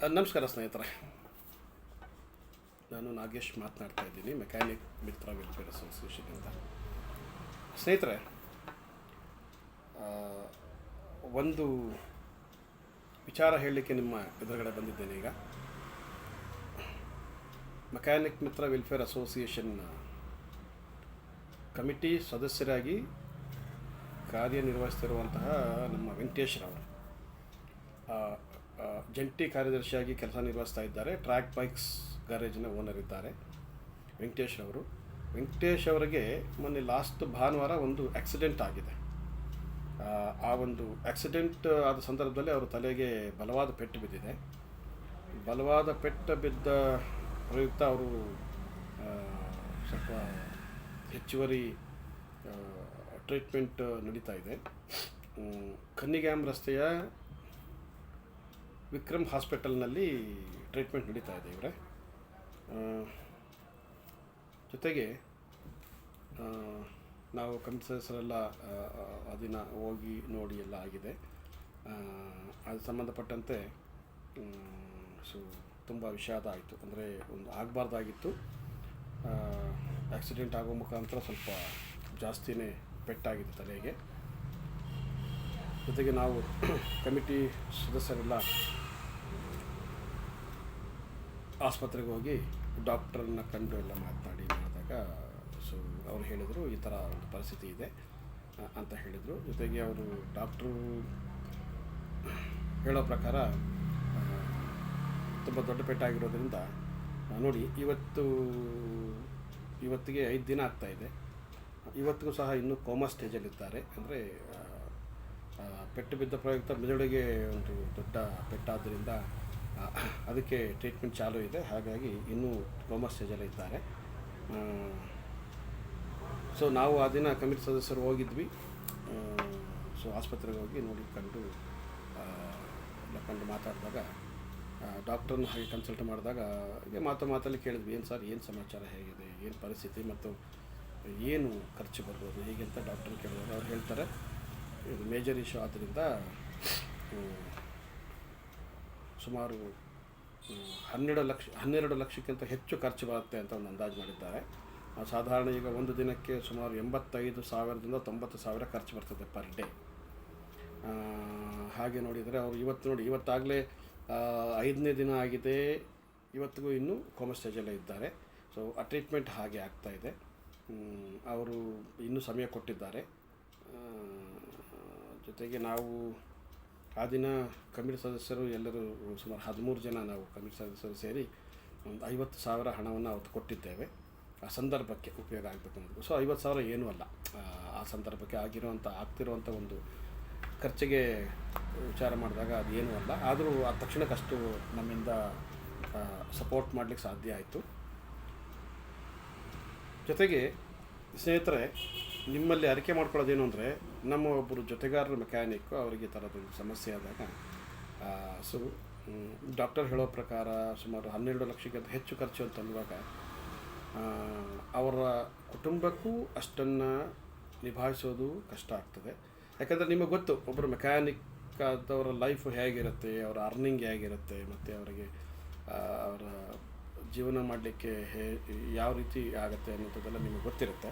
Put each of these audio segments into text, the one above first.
ನಮಸ್ಕಾರ ಸ್ನೇಹಿತರೆ, ನಾನು ನಾಗೇಶ್ ಮಾತನಾಡ್ತಾ ಇದ್ದೀನಿ, ಮೆಕ್ಯಾನಿಕ್ ಮಿತ್ರ ವೆಲ್ಫೇರ್ ಅಸೋಸಿಯೇಷನಿಂದ. ಸ್ನೇಹಿತರೆ, ಒಂದು ವಿಚಾರ ಹೇಳಲಿಕ್ಕೆ ನಿಮ್ಮ ಎದುರುಗಡೆ ಬಂದಿದ್ದೇನೆ. ಈಗ ಮೆಕ್ಯಾನಿಕ್ ಮಿತ್ರ ವೆಲ್ಫೇರ್ ಅಸೋಸಿಯೇಷನ್ ಕಮಿಟಿ ಸದಸ್ಯರಾಗಿ ಕಾರ್ಯನಿರ್ವಹಿಸ್ತಿರುವಂತಹ ನಮ್ಮ ವೆಂಕಟೇಶ್ರವರು ಜಂಟಿ ಕಾರ್ಯದರ್ಶಿಯಾಗಿ ಕೆಲಸ ನಿರ್ವಹಿಸ್ತಾ ಇದ್ದಾರೆ. ಟ್ರ್ಯಾಕ್ ಬೈಕ್ಸ್ ಗ್ಯಾರೇಜಿನ ಓನರ್ ಇದ್ದಾರೆ ವೆಂಕಟೇಶ್ ಅವರಿಗೆ ಮೊನ್ನೆ ಲಾಸ್ಟ್ ಭಾನುವಾರ ಒಂದು ಆಕ್ಸಿಡೆಂಟ್ ಆಗಿದೆ. ಆ ಒಂದು ಆಕ್ಸಿಡೆಂಟ್ ಆದ ಸಂದರ್ಭದಲ್ಲಿ ಅವರ ತಲೆಗೆ ಬಲವಾದ ಪೆಟ್ಟು ಬಿದ್ದಿದೆ. ಬಲವಾದ ಪೆಟ್ಟು ಬಿದ್ದ ಪ್ರಯುಕ್ತ ಅವರು ಸ್ವಲ್ಪ ಹೆಚ್ಚುವರಿ ಟ್ರೀಟ್ಮೆಂಟ್ ನಡೀತಾ ಇದೆ. ಕನ್ನಿಗ್ಯಾಮ್ ರಸ್ತೆಯ ವಿಕ್ರಮ್ ಹಾಸ್ಪಿಟಲ್ನಲ್ಲಿ ಟ್ರೀಟ್ಮೆಂಟ್ ನಡೀತಾ ಇದೆ ಇವರೇ. ಜೊತೆಗೆ ನಾವು ಕಮಿಟಿ ಸದಸ್ಯರೆಲ್ಲ ಅದನ್ನ ಹೋಗಿ ನೋಡಿ ಎಲ್ಲ ಆಗಿದೆ. ಅದು ಸಂಬಂಧಪಟ್ಟಂತೆ ತುಂಬ ವಿಷಾದ ಆಯಿತು. ಅಂದರೆ ಒಂದು ಆಗಬಾರ್ದಾಗಿತ್ತು. ಆಕ್ಸಿಡೆಂಟ್ ಆಗೋ ಮುಖಾಂತರ ಸ್ವಲ್ಪ ಜಾಸ್ತಿನೇ ಪೆಟ್ಟಾಗಿದೆ ತಲೆಗೆ. ಜೊತೆಗೆ ನಾವು ಕಮಿಟಿ ಸದಸ್ಯರೆಲ್ಲ ಆಸ್ಪತ್ರೆಗೆ ಹೋಗಿ ಡಾಕ್ಟ್ರನ್ನ ಕಂಡು ಎಲ್ಲ ಮಾಡಿದಾಗ ಅವ್ರು ಹೇಳಿದರು ಈ ಥರ ಒಂದು ಪರಿಸ್ಥಿತಿ ಇದೆ ಅಂತ ಹೇಳಿದರು. ಜೊತೆಗೆ ಅವರು ಡಾಕ್ಟ್ರು ಹೇಳೋ ಪ್ರಕಾರ ತುಂಬ ದೊಡ್ಡ ಪೆಟ್ಟಾಗಿರೋದ್ರಿಂದ ನೋಡಿ, ಇವತ್ತಿಗೆ 5 ದಿನ ಆಗ್ತಾಯಿದೆ. ಇವತ್ತಿಗೂ ಸಹ ಇನ್ನೂ ಕೋಮಾ ಸ್ಟೇಜಲ್ಲಿದ್ದಾರೆ. ಅಂದರೆ ಪೆಟ್ಟು ಬಿದ್ದ ಪ್ರಯುಕ್ತ ಮೆದುಳಿಗೆ ಒಂದು ದೊಡ್ಡ ಪೆಟ್ಟಾದ್ದರಿಂದ ಅದಕ್ಕೆ ಟ್ರೀಟ್ಮೆಂಟ್ ಚಾಲೂ ಇದೆ. ಹಾಗಾಗಿ ಇನ್ನೂ ಕೋಮಾ ಸ್ಟೇಜಲ್ಲೇ ಇದ್ದಾರೆ. ನಾವು ಆ ದಿನ ಕಮಿಟಿ ಸದಸ್ಯರು ಹೋಗಿದ್ವಿ. ಆಸ್ಪತ್ರೆಗೆ ಹೋಗಿ ನೋಡಿ ಕಂಡು ಮಾತಾಡಿದಾಗ ಡಾಕ್ಟ್ರನ್ನ ಹಾಗೆ ಕನ್ಸಲ್ಟ್ ಮಾಡಿದಾಗ ಹೀಗೆ ಮಾತಲ್ಲಿ ಕೇಳಿದ್ವಿ, ಏನು ಸರ್, ಏನು ಸಮಾಚಾರ, ಹೇಗಿದೆ, ಏನು ಪರಿಸ್ಥಿತಿ ಮತ್ತು ಏನು ಖರ್ಚು ಬರ್ಬೋದು ಹೀಗೆ ಅಂತ ಡಾಕ್ಟ್ರನ್ನ ಕೇಳಿದಾಗ ಅವ್ರು ಹೇಳ್ತಾರೆ, ಇದು ಮೇಜರ್ ಇಶ್ಯೂ ಆದ್ದರಿಂದ ಸುಮಾರು 12 ಲಕ್ಷಕ್ಕಿಂತ ಹೆಚ್ಚು ಖರ್ಚು ಬರುತ್ತೆ ಅಂತ ಒಂದು ಅಂದಾಜು ಮಾಡಿದ್ದಾರೆ. ಸಾಧಾರಣ ಈಗ ಒಂದು ದಿನಕ್ಕೆ ಸುಮಾರು 85,000ದಿಂದ 90,000 ಖರ್ಚು ಬರ್ತದೆ ಪರ್ ಡೇ. ಹಾಗೆ ನೋಡಿದರೆ ಅವರು ಇವತ್ತಾಗಲೇ 5ನೇ ದಿನ ಆಗಿದೆ. ಇವತ್ತಿಗೂ ಇನ್ನೂ ಕೋಮಾ ಸ್ಟೇಜಲ್ಲೇ ಇದ್ದಾರೆ. ಆ ಟ್ರೀಟ್ಮೆಂಟ್ ಹಾಗೆ ಆಗ್ತಾಯಿದೆ. ಅವರು ಇನ್ನೂ ಸಮಯ ಕೊಟ್ಟಿದ್ದಾರೆ. ಜೊತೆಗೆ ನಾವು ಆ ದಿನ ಕಮಿಟಿ ಸದಸ್ಯರು ಎಲ್ಲರೂ ಸುಮಾರು 13 ಜನ ನಾವು ಕಮಿಟಿ ಸದಸ್ಯರು ಸೇರಿ ಒಂದು 50,000 ಹಣವನ್ನು ಅವತ್ತು ಕೊಟ್ಟಿದ್ದೇವೆ. ಆ ಸಂದರ್ಭಕ್ಕೆ ಉಪಯೋಗ ಆಗಬೇಕು ಅನ್ನೋದು. 50,000 ಏನೂ ಅಲ್ಲ. ಆ ಸಂದರ್ಭಕ್ಕೆ ಆಗ್ತಿರುವಂಥ ಒಂದು ಖರ್ಚಿಗೆ ವಿಚಾರ ಮಾಡಿದಾಗ ಅದು ಏನೂ ಅಲ್ಲ. ಆದರೂ ಆ ತಕ್ಷಣಕ್ಕಷ್ಟು ನಮ್ಮಿಂದ ಸಪೋರ್ಟ್ ಮಾಡಲಿಕ್ಕೆ ಸಾಧ್ಯ ಆಯಿತು. ಜೊತೆಗೆ ಸ್ನೇಹಿತರೆ, ನಿಮ್ಮಲ್ಲಿ ಅರಿಕೆ ಮಾಡ್ಕೊಳ್ಳೋದೇನು ಅಂದರೆ, ನಮ್ಮ ಒಬ್ಬರು ಜೊತೆಗಾರರು ಮೆಕ್ಯಾನಿಕ್ಕು, ಅವರಿಗೆ ಈ ಥರದೊಂದು ಸಮಸ್ಯೆ ಆದಾಗ ಡಾಕ್ಟರ್ ಹೇಳೋ ಪ್ರಕಾರ ಸುಮಾರು 12 ಲಕ್ಷಕ್ಕಿಂತ ಹೆಚ್ಚು ಖರ್ಚು ಅಂತಂದಾಗ ಅವರ ಕುಟುಂಬಕ್ಕೂ ಅಷ್ಟನ್ನು ನಿಭಾಯಿಸೋದು ಕಷ್ಟ ಆಗ್ತದೆ. ಯಾಕಂದರೆ ನಿಮಗೆ ಗೊತ್ತು, ಒಬ್ಬರು ಮೆಕ್ಯಾನಿಕ್ ಆದವರ ಲೈಫ್ ಹೇಗಿರುತ್ತೆ, ಅವರ ಅರ್ನಿಂಗ್ ಹೇಗಿರುತ್ತೆ, ಮತ್ತು ಅವರಿಗೆ ಅವರ ಜೀವನ ಮಾಡಲಿಕ್ಕೆ ಯಾವ ರೀತಿ ಆಗುತ್ತೆ ಅನ್ನೋದೆಲ್ಲ ನಿಮಗೆ ಗೊತ್ತಿರುತ್ತೆ.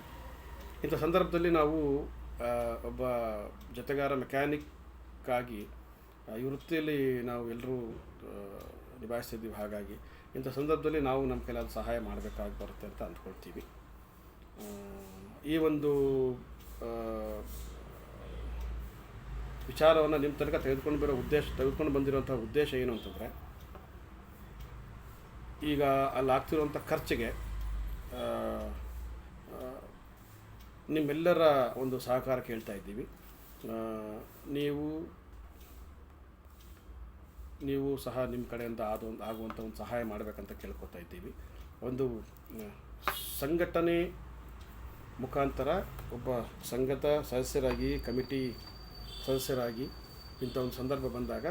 ಇಂಥ ಸಂದರ್ಭದಲ್ಲಿ ನಾವು ಒಬ್ಬ ಜೊತೆಗಾರ ಮೆಕ್ಯಾನಿಕ್ಕಾಗಿ ಈ ವೃತ್ತಿಯಲ್ಲಿ ನಾವು ಎಲ್ಲರೂ ನಿಭಾಯಿಸ್ತಿದ್ದೀವಿ. ಹಾಗಾಗಿ ಇಂಥ ಸಂದರ್ಭದಲ್ಲಿ ನಾವು ನಮ್ಮ ಕೈಲಾದ ಸಹಾಯ ಮಾಡಬೇಕಾಗಿ ಬರುತ್ತೆ ಅಂತ ಅಂದ್ಕೊಳ್ತೀವಿ. ಈ ಒಂದು ವಿಚಾರವನ್ನು ನಿಮ್ಮ ತನಕ ತೆಗೆದುಕೊಂಡು ಬಂದಿರುವಂಥ ಉದ್ದೇಶ ಏನು ಅಂತಂದರೆ, ಈಗ ಅಲ್ಲಿ ಆಗ್ತಿರುವಂಥ ಖರ್ಚಿಗೆ ನಿಮ್ಮೆಲ್ಲರ ಒಂದು ಸಹಕಾರ ಕೇಳ್ತಾ ಇದ್ದೀವಿ. ನೀವು ಸಹ ನಿಮ್ಮ ಕಡೆಯಿಂದ ಆಗುವಂಥ ಒಂದು ಸಹಾಯ ಮಾಡಬೇಕಂತ ಕೇಳ್ಕೊತಾ ಇದ್ದೀವಿ. ಒಂದು ಸಂಘಟನೆ ಮುಖಾಂತರ ಒಬ್ಬ ಸಂಘದ ಸದಸ್ಯರಾಗಿ, ಕಮಿಟಿ ಸದಸ್ಯರಾಗಿ ಇಂಥ ಒಂದು ಸಂದರ್ಭ ಬಂದಾಗ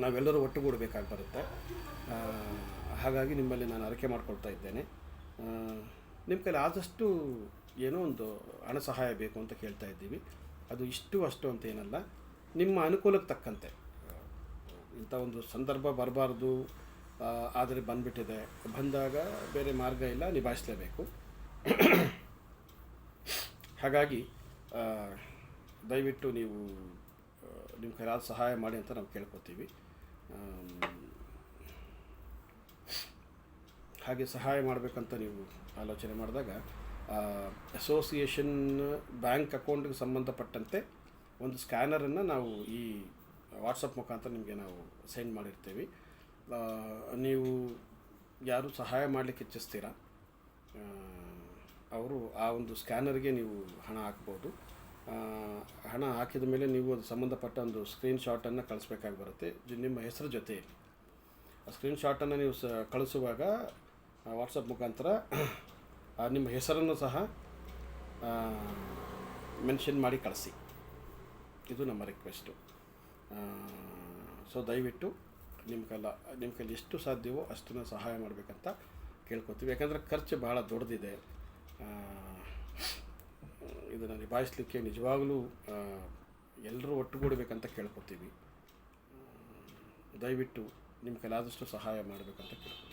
ನಾವೆಲ್ಲರೂ ಒಟ್ಟುಗೂಡಬೇಕಾಗಿ ಬರುತ್ತೆ. ಹಾಗಾಗಿ ನಿಮ್ಮಲ್ಲಿ ನಾನು ಅರಿಕೆ ಮಾಡ್ಕೊಳ್ತಾ ಇದ್ದೇನೆ. ನಿಮ್ಮ ಕೈಲಿ ಆದಷ್ಟು ಏನೋ ಒಂದು ಹಣ ಸಹಾಯ ಬೇಕು ಅಂತ ಕೇಳ್ತಾ ಇದ್ದೀವಿ. ಅದು ಅಷ್ಟು ಅಂತ ಏನಲ್ಲ, ನಿಮ್ಮ ಅನುಕೂಲಕ್ಕೆ ತಕ್ಕಂತೆ ಅಂಥ ಒಂದು ಸಂದರ್ಭ ಬರಬಾರ್ದು, ಆದರೆ ಬಂದುಬಿಟ್ಟಿದೆ. ಬಂದಾಗ ಬೇರೆ ಮಾರ್ಗ ಇಲ್ಲ, ನಿಭಾಯಿಸಲೇಬೇಕು. ಹಾಗಾಗಿ ದಯವಿಟ್ಟು ನೀವು ನಿಮ್ಮ ಕೈಲಾದ ಸಹಾಯ ಮಾಡಿ ಅಂತ ನಾವು ಕೇಳ್ಕೊತೀವಿ. ಹಾಗೆ ಸಹಾಯ ಮಾಡಬೇಕಂತ ನೀವು ಆಲೋಚನೆ ಮಾಡಿದಾಗ ಅಸೋಸಿಯೇಷನ್ ಬ್ಯಾಂಕ್ ಅಕೌಂಟ್ಗೆ ಸಂಬಂಧಪಟ್ಟಂತೆ ಒಂದು ಸ್ಕ್ಯಾನರನ್ನು ನಾವು ಈ ವಾಟ್ಸಪ್ ಮುಖಾಂತರ ನಿಮಗೆ ನಾವು ಸೆಂಡ್ ಮಾಡಿರ್ತೀವಿ. ನೀವು ಯಾರು ಸಹಾಯ ಮಾಡಲಿಕ್ಕೆ ಇಚ್ಛಿಸ್ತೀರಾ ಅವರು ಆ ಒಂದು ಸ್ಕ್ಯಾನರ್ಗೆ ನೀವು ಹಣ ಹಾಕ್ಬೋದು. ಹಣ ಹಾಕಿದ ಮೇಲೆ ನೀವು ಅದು ಸಂಬಂಧಪಟ್ಟ ಒಂದು ಸ್ಕ್ರೀನ್ಶಾಟನ್ನು ಕಳಿಸ್ಬೇಕಾಗಿ ಬರುತ್ತೆ ನಿಮ್ಮ ಹೆಸರು ಜೊತೆಯಲ್ಲಿ. ಆ ಸ್ಕ್ರೀನ್ಶಾಟನ್ನು ನೀವು ಕಳಿಸುವಾಗ ವಾಟ್ಸಪ್ ಮುಖಾಂತರ ನಿಮ್ಮ ಹೆಸರನ್ನು ಸಹ ಮೆನ್ಷನ್ ಮಾಡಿ ಕಳಿಸಿ. ಇದು ನಮ್ಮ ರಿಕ್ವೆಸ್ಟು. ಸೊ ದಯವಿಟ್ಟು ನಿಮ್ಮ ಕೈಲಿ ಎಷ್ಟು ಸಾಧ್ಯವೋ ಅಷ್ಟನ್ನು ಸಹಾಯ ಮಾಡಬೇಕಂತ ಕೇಳ್ಕೊತೀವಿ. ಯಾಕಂದರೆ ಖರ್ಚು ಬಹಳ ದೊಡ್ಡದಿದೆ. ಇದನ್ನು ನಿಭಾಯಿಸಲಿಕ್ಕೆ ನಿಜವಾಗಲೂ ಎಲ್ಲರೂ ಒಟ್ಟುಗೂಡಬೇಕಂತ ಕೇಳ್ಕೊತೀವಿ. ದಯವಿಟ್ಟು ನಿಮ್ಮ ಕೈಲಾದಷ್ಟು ಸಹಾಯ ಮಾಡಬೇಕಂತ ಕೇಳ್ಕೊತೀವಿ.